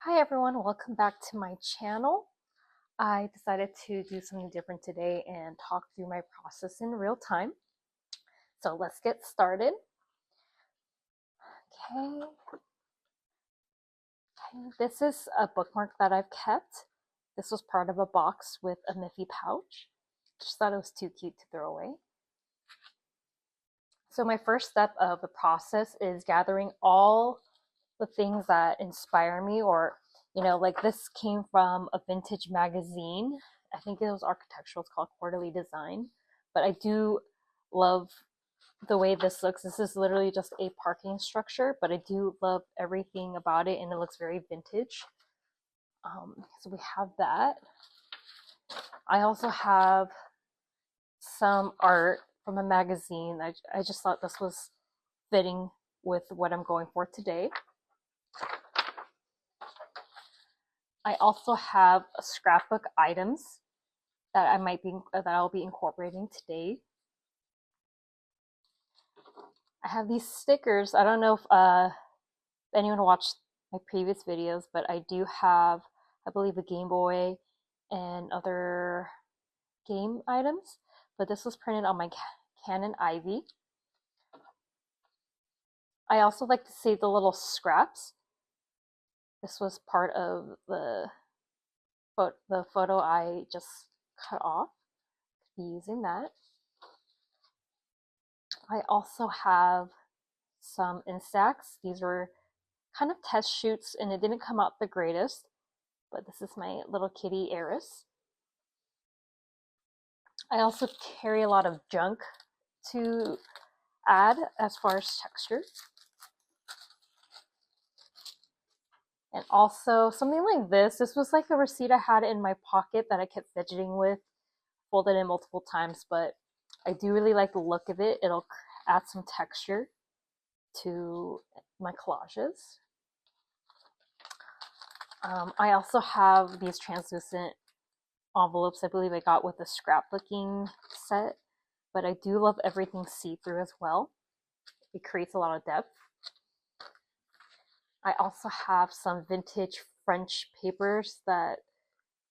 Hi everyone, welcome back to my channel. I decided to do something different today and talk through my process in real time. So let's get started. Okay, this is a bookmark that I've kept. This was part of a box with a Miffy pouch. Just thought it was too cute to throw away. So my first step of the process is gathering all the things that inspire me, or like this came from a vintage magazine. I think it was architectural. It's called Quarterly Design. But I do love the way this looks. This is literally just a parking structure, but I do love everything about it, and it looks very vintage. So we have that. I also have some art from a magazine. I just thought this was fitting with what I'm going for today. I also have scrapbook items that I'll be incorporating today. I have these stickers. I don't know if anyone watched my previous videos, but I do have, I believe, a Game Boy and other game items. But this was printed on my Canon Ivy. I also like to save the little scraps. This was part of the photo I just cut off. Be using that. I also have some Instax. These were kind of test shoots and it didn't come out the greatest, but this is my little kitty Eris. I also carry a lot of junk to add as far as texture. And also something like this. This was like a receipt I had in my pocket that I kept fidgeting with, folded in multiple times, but I do really like the look of it. It'll add some texture to my collages. I also have these translucent envelopes I believe I got with the scrapbooking set, but I do love everything see-through as well. It creates a lot of depth. I also have some vintage French papers that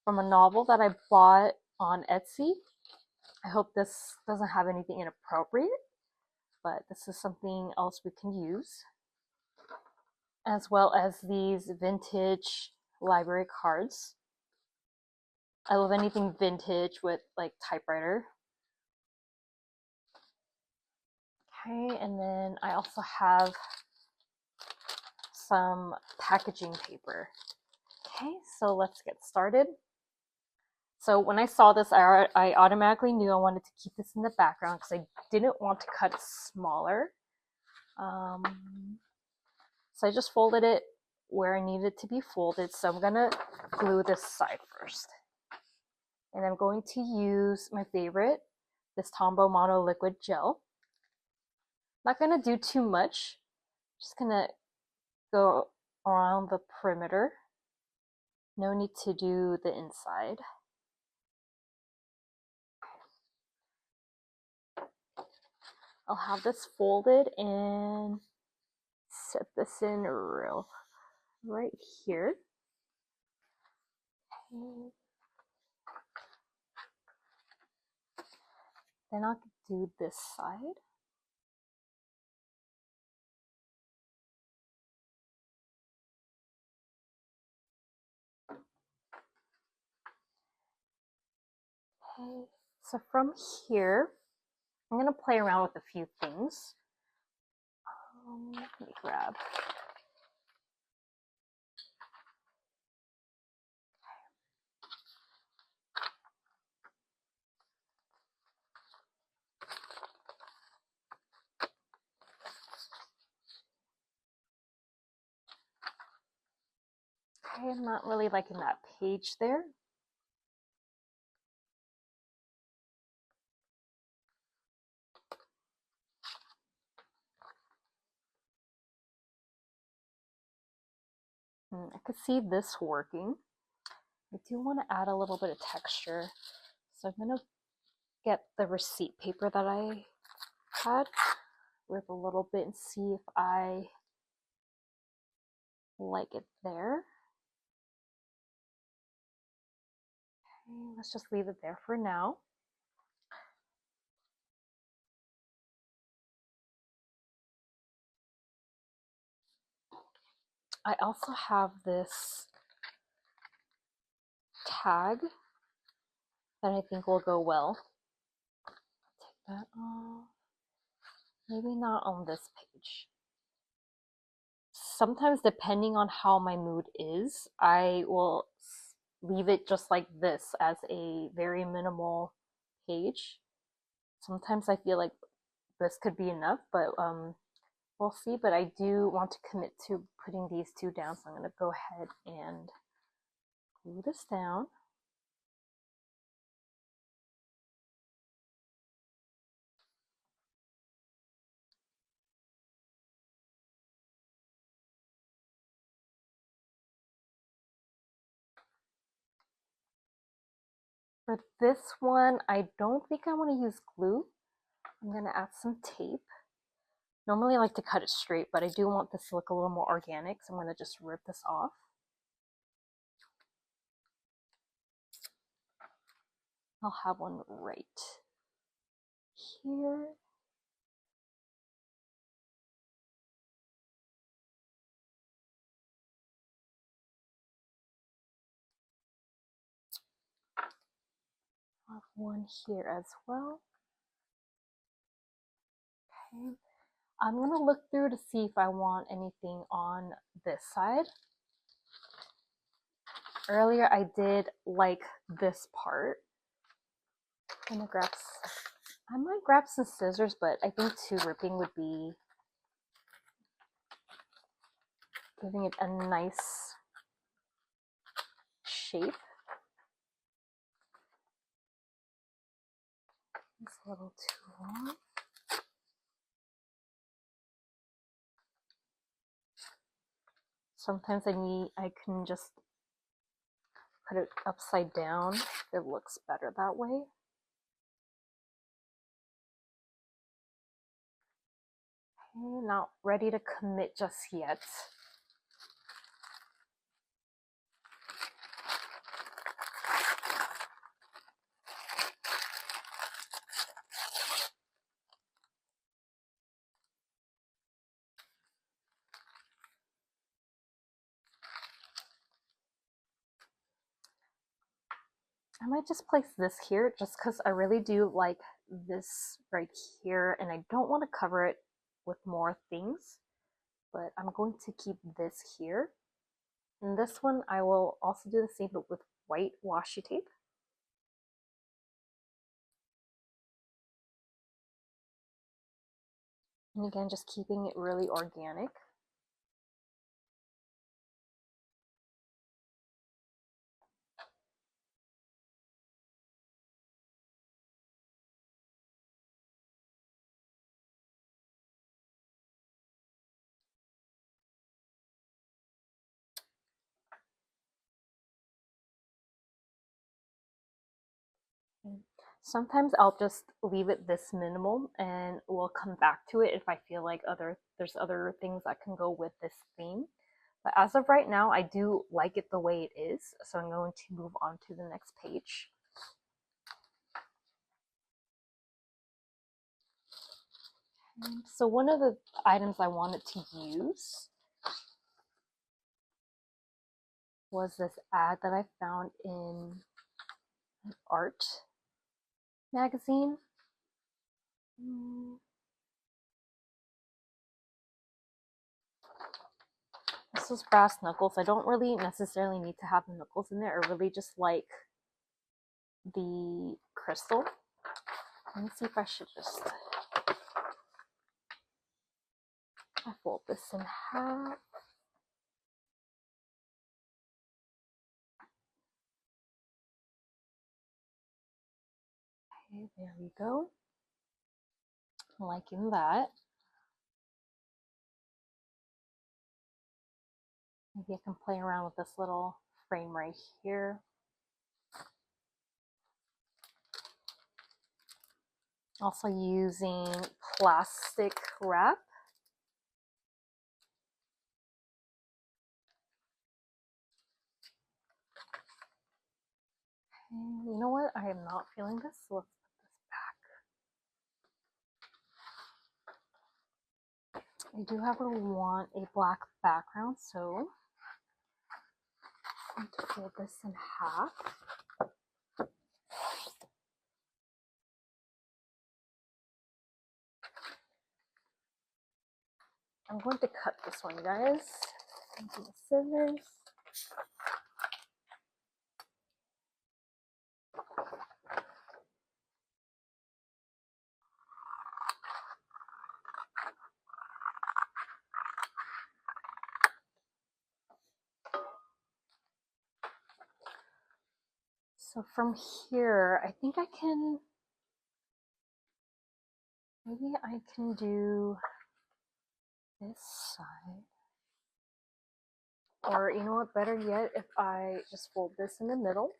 from a novel that I bought on Etsy. I hope this doesn't have anything inappropriate, but this is something else we can use. As well as these vintage library cards. I love anything vintage with like typewriter. Okay, and then I also have some packaging paper. Okay, so let's get started. So when I saw this, I automatically knew I wanted to keep this in the background because I didn't want to cut it smaller. So I just folded it where I needed it to be folded. So I'm gonna glue this side first. And I'm going to use my favorite, this Tombow Mono Liquid Gel. Not gonna do too much, just gonna go around the perimeter. No need to do the inside. I'll have this folded and set this in right here. Okay. Then I'll do this side. Okay, so from here, I'm gonna play around with a few things. Let me grab. Okay, I'm not really liking that page there. I could see this working. I do want to add a little bit of texture. So I'm going to get the receipt paper that I had, rip a little bit and see if I like it there. Okay, let's just leave it there for now. I also have this tag that I think will go well. Take that off. Maybe not on this page. Sometimes, depending on how my mood is, I will leave it just like this as a very minimal page. Sometimes I feel like this could be enough, but we'll see. But I do want to commit to putting these two down, so I'm going to go ahead and glue this down. For this one, I don't think I want to use glue. I'm going to add some tape. Normally I like to cut it straight, but I do want this to look a little more organic, so I'm going to just rip this off. I'll have one right here. I'll have one here as well. Okay. I'm going to look through to see if I want anything on this side. Earlier I did like this part. I'm gonna grab, I might grab some scissors, but I think two ripping would be giving it a nice shape. It's a little too long. Sometimes I can just put it upside down. It looks better that way. Okay, not ready to commit just yet. I might just place this here just because I really do like this right here, and I don't want to cover it with more things, but I'm going to keep this here. And this one I will also do the same, but with white washi tape. And again, just keeping it really organic. Sometimes I'll just leave it this minimal and we'll come back to it if I feel like there's other things that can go with this theme. But as of right now, I do like it the way it is, so I'm going to move on to the next page. So one of the items I wanted to use was this ad that I found in an art magazine. This is brass knuckles. I don't really necessarily need to have the knuckles in there. I really just like the crystal. Let me see if I should just fold this in half. Okay, there we go. I'm liking that. Maybe I can play around with this little frame right here. Also using plastic wrap. You know what? I am not feeling this, so let's put this back. I do, however, want a black background, so I'm going to fold this in half. I'm going to cut this one, guys. Using the scissors. So from here, I think I can, maybe I can do this side. Or you know what, better yet, if I just fold this in the middle.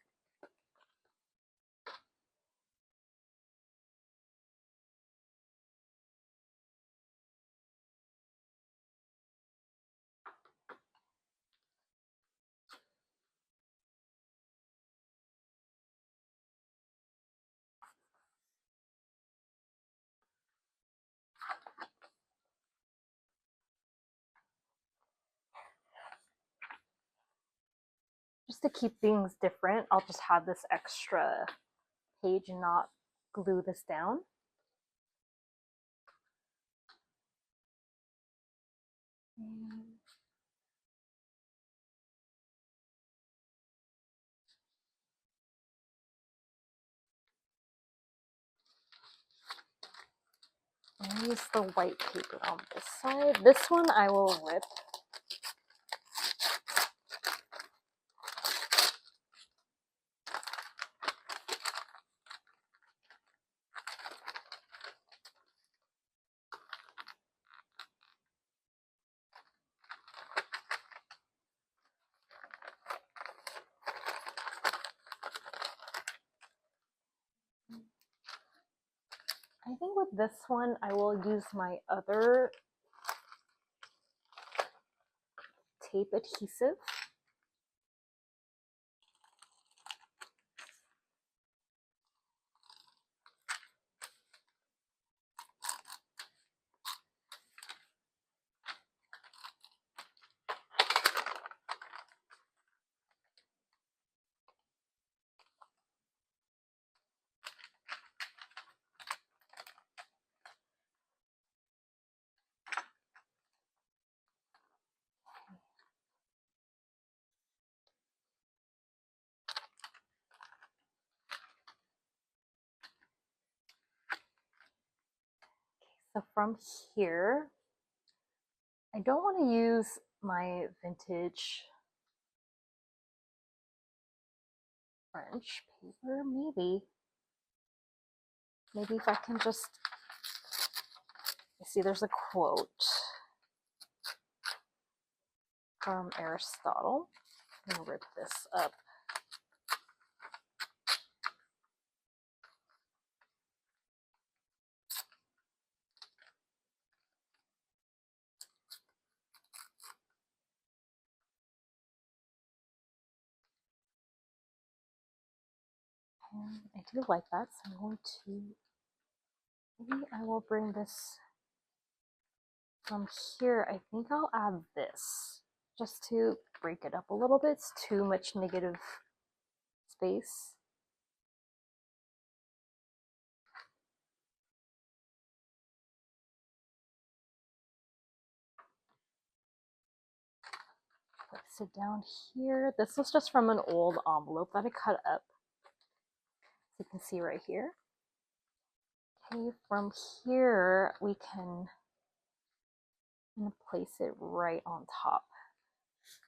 Just to keep things different, I'll just have this extra page and not glue this down. And use the white paper on this side. This one I will rip. I think with this one, I will use my other tape adhesive. So from here, I don't want to use my vintage French paper. Maybe if I can just, you see there's a quote from Aristotle. I'm gonna rip this up. And I do like that, so I'm going to, maybe I will bring this from here. I think I'll add this just to break it up a little bit. It's too much negative space. Place it down here. This was just from an old envelope that I cut up. So you can see right here. Okay, from here we can place it right on top.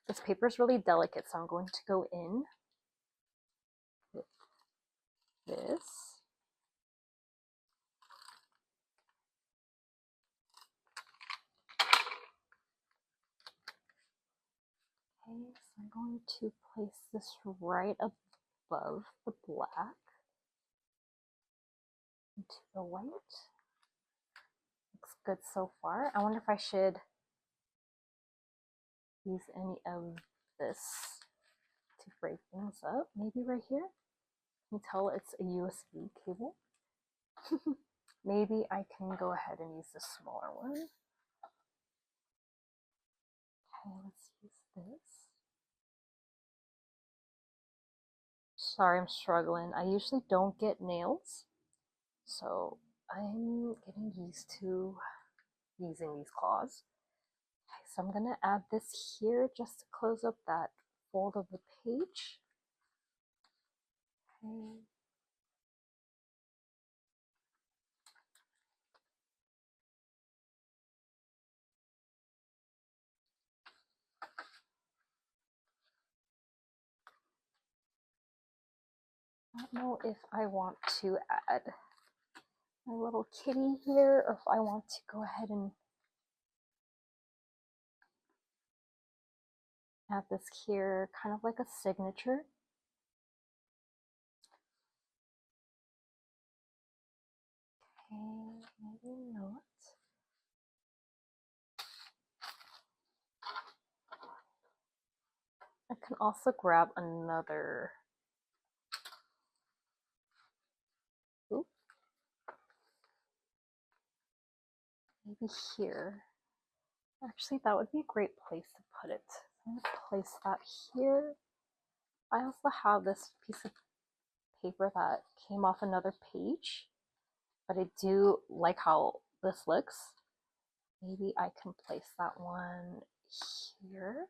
This paper is really delicate, so I'm going to go in with this. Okay, so I'm going to place this right above the black into the white. Looks good so far. I wonder if I should use any of this to break things up. Maybe right here. You tell it's a USB cable. Maybe I can go ahead and use the smaller one. Okay, let's use this. Sorry, I'm struggling. I usually don't get nails, so I'm getting used to using these claws. Okay, so I'm gonna add this here just to close up that fold of the page. Okay. I don't know if I want to add my little kitty here or if I want to go ahead and add this here, kind of like a signature. Okay, maybe not. I can also grab another. Oop. Maybe here. Actually, that would be a great place to put it. I'm gonna place that here. I also have this piece of paper that came off another page, but I do like how this looks. Maybe I can place that one here.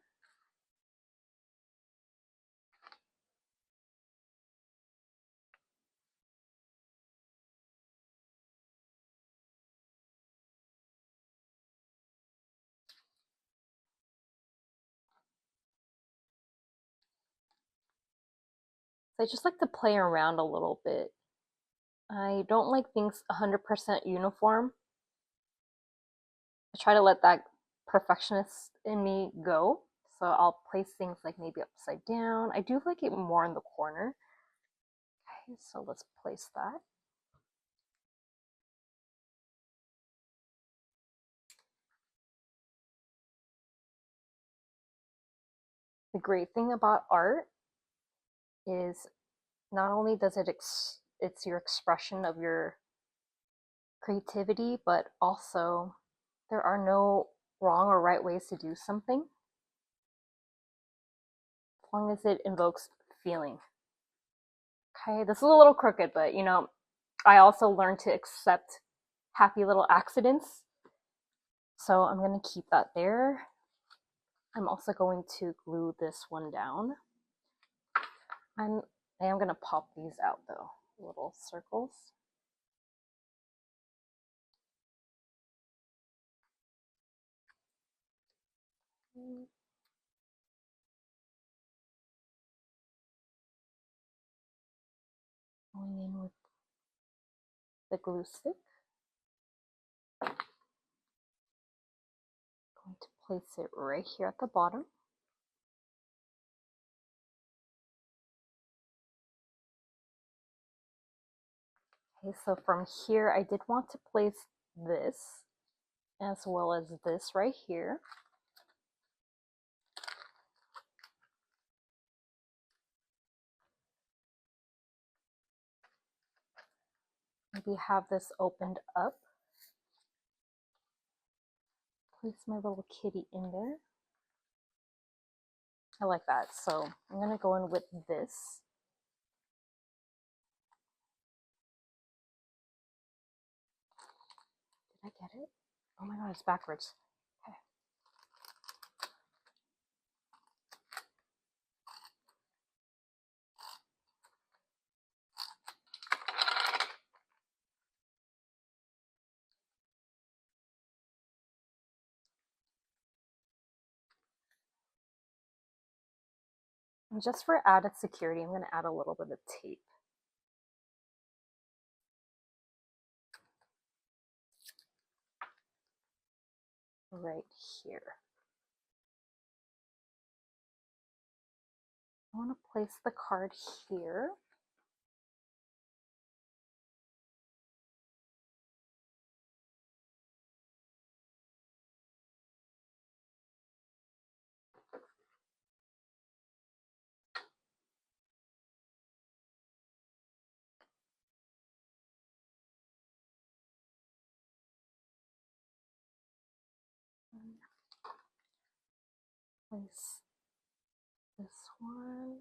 So I just like to play around a little bit. I don't like things 100% uniform. I try to let that perfectionist in me go. So I'll place things like maybe upside down. I do like it more in the corner. Okay, so let's place that. The great thing about art is not only does it's your expression of your creativity, but also there are no wrong or right ways to do something as long as it invokes feeling. Okay, this is a little crooked, but you know, I also learned to accept happy little accidents. So I'm going to keep that there. I'm also going to glue this one down. I am going to pop these out though, little circles. Going in with the glue stick. Going to place it right here at the bottom. Okay, so from here, I did want to place this as well as this right here. Maybe have this opened up. Place my little kitty in there. I like that. So I'm going to go in with this. Did I get it? Oh my god, it's backwards. Okay. And just for added security, I'm going to add a little bit of tape. Right here. I want to place the card here. place this one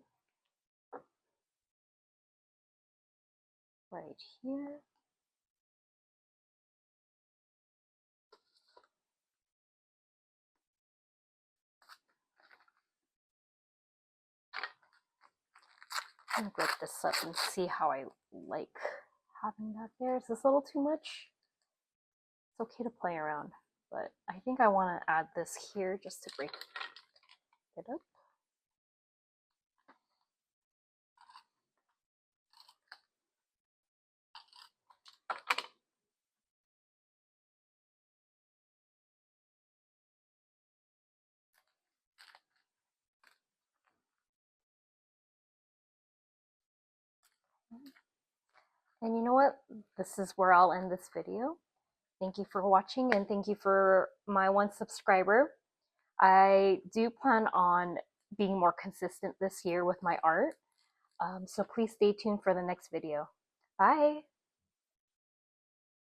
right here. I'm gonna grip this up and see how I like having that there. Is this a little too much? It's okay to play around, but I think I want to add this here just to break it up. And you know what? This is where I'll end this video. Thank you for watching, and thank you for my 1 subscriber. I do plan on being more consistent this year with my art. So please stay tuned for the next video. Bye!